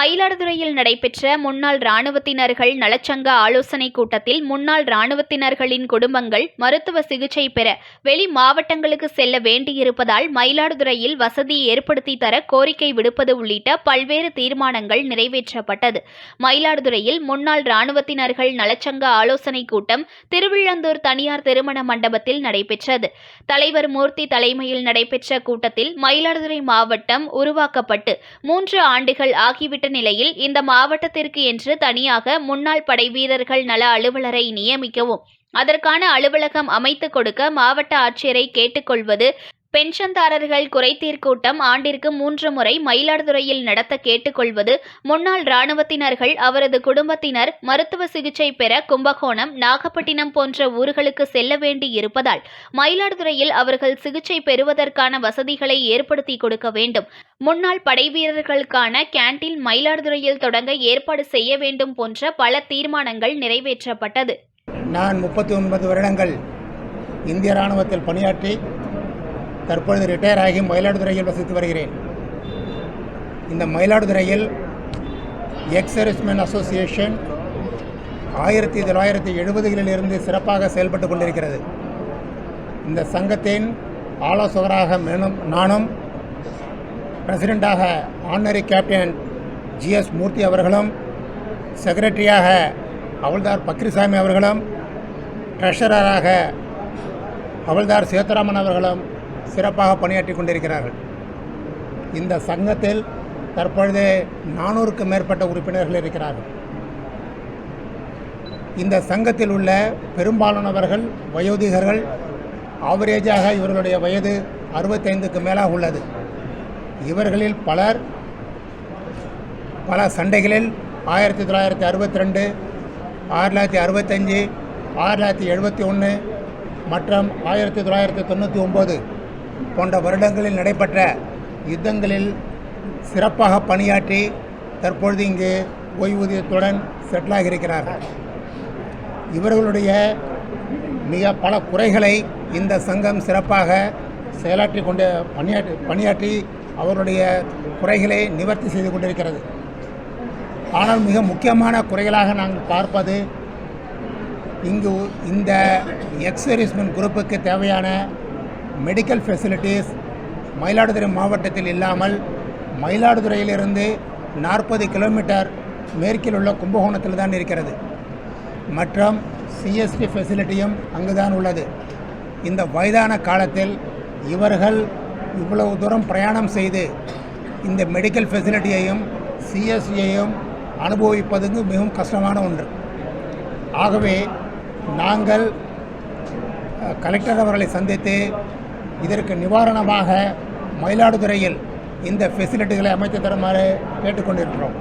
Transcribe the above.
மயிலாடுதுறையில் நடைபெற்ற முன்னாள் இராணுவத்தினர்கள் நலச்சங்க ஆலோசனைக் கூட்டத்தில் முன்னாள் இராணுவத்தினர்களின் குடும்பங்கள் மருத்துவ சிகிச்சை பெற வெளி மாவட்டங்களுக்கு செல்ல வேண்டியிருப்பதால் மயிலாடுதுறையில் வசதி ஏற்படுத்தி தர கோரிக்கை விடுப்பது உள்ளிட்ட பல்வேறு தீர்மானங்கள் நிறைவேற்றப்பட்டது. மயிலாடுதுறையில் முன்னாள் இராணுவத்தினர்கள் நலச்சங்க ஆலோசனைக் கூட்டம் திருவிழந்தூர் தனியார் திருமண மண்டபத்தில் நடைபெற்றது. தலைவர் மூர்த்தி தலைமையில் நடைபெற்ற கூட்டத்தில் மயிலாடுதுறை மாவட்டம் உருவாக்கப்பட்டு 3 ஆண்டுகள் ஆகிவிட்ட நிலையில் இந்த மாவட்டத்திற்கு என்று தனியாக முன்னாள் படைவீரர்கள் நல அலுவலரை நியமிக்கவும், அதற்கான அலுவலகம் அமைத்துக் கொடுக்க மாவட்ட ஆட்சியரை கேட்டுக்கொள்வது, பென்ஷன்தாரர்கள் குறைதீர் கூட்டம் ஆண்டிற்கு 3 முறை மயிலாடுதுறையில் நடத்த கேட்டுக்கொள்வது, முன்னாள் இராணுவத்தினர்கள் அவரது குடும்பத்தினர் மருத்துவ சிகிச்சை பெற கும்பகோணம், நாகப்பட்டினம் போன்ற ஊர்களுக்கு செல்ல வேண்டி இருப்பதால் மயிலாடுதுறையில் அவர்கள் சிகிச்சை பெறுவதற்கான வசதிகளை ஏற்படுத்தி கொடுக்க வேண்டும், முன்னாள் படைவீரர்களுக்கான கேண்டீன் மயிலாடுதுறையில் தொடங்க ஏற்பாடு செய்ய வேண்டும் போன்ற பல தீர்மானங்கள் நிறைவேற்றப்பட்டது. நான் 39 வருடங்கள் இந்திய இராணுவத்தில் பணியாற்றி தற்பொழுது ரிட்டையர் ஆகி மயிலாடுதுறையில் வசித்து வருகிறேன். இந்த மயிலாடுதுறையில் எக்ஸ் சர்வீஸ்மென் அசோசியேஷன் 1970களிலிருந்து சிறப்பாக செயல்பட்டு கொண்டிருக்கிறது. இந்த சங்கத்தின் ஆலோசகராக நானும், பிரசிடெண்டாக ஆனரி கேப்டன் GS மூர்த்தி அவர்களும், செக்ரட்டரியாக ஹவல்தார் பக்ரிசாமி அவர்களும், ட்ரெஷரராக ஹவல்தார் சேத்துராமன் அவர்களும் சிறப்பாக பணியாற்றி கொண்டிருக்கிறார்கள். இந்த சங்கத்தில் தற்பொழுது 400க்கும் மேற்பட்ட உறுப்பினர்கள் இருக்கிறார்கள். இந்த சங்கத்தில் உள்ள பெரும்பாலானவர்கள் வயோதிகர்கள். ஆவரேஜாக இவர்களுடைய வயது 65க்கு மேலாக உள்ளது. இவர்களில் பலர் பல சண்டைகளில் 1962, 1965, 1971 மற்றும் 1999 போன்ற வருடங்களில் நடைபெற்ற யுத்தங்களில் சிறப்பாக பணியாற்றி தற்பொழுது இங்கு ஓய்வூதியத்துடன் செட்டிலாகி இருக்கிறார்கள். இவர்களுடைய மிக பல குறைகளை இந்த சங்கம் சிறப்பாக செயலாற்றி கொண்டு பணியாற்றி அவருடைய குறைகளை நிவர்த்தி செய்து கொண்டிருக்கிறது. ஆனால் மிக முக்கியமான குறைகளாக நாங்கள் பார்ப்பது, இங்கு இந்த எக்ஸ் சர்வீஸ்மென் குரூப்புக்கு தேவையான மெடிக்கல் ஃபெசிலிட்டிஸ் மயிலாடுதுறை மாவட்டத்தில் இல்லாமல் மயிலாடுதுறையிலிருந்து 40 கிலோமீட்டர் மேற்கில் உள்ள கும்பகோணத்தில் தான் இருக்கிறது. மற்றும் CST ஃபெசிலிட்டியும் அங்குதான் உள்ளது. இந்த வயதான காலத்தில் இவர்கள் இவ்வளவு தூரம் பிரயாணம் செய்து இந்த மெடிக்கல் ஃபெசிலிட்டியையும் CSTயையும் அனுபவிப்பதுக்கு மிகவும் கஷ்டமான ஒன்று. ஆகவே நாங்கள் கலெக்டர் அவர்களை சந்தித்து இதற்கு நிவாரணமாக மயிலாடுதுறையில் இந்த ஃபெசிலிட்டிகளை அமைத்து தருமாறு கேட்டுக்கொண்டிருக்கிறோம்.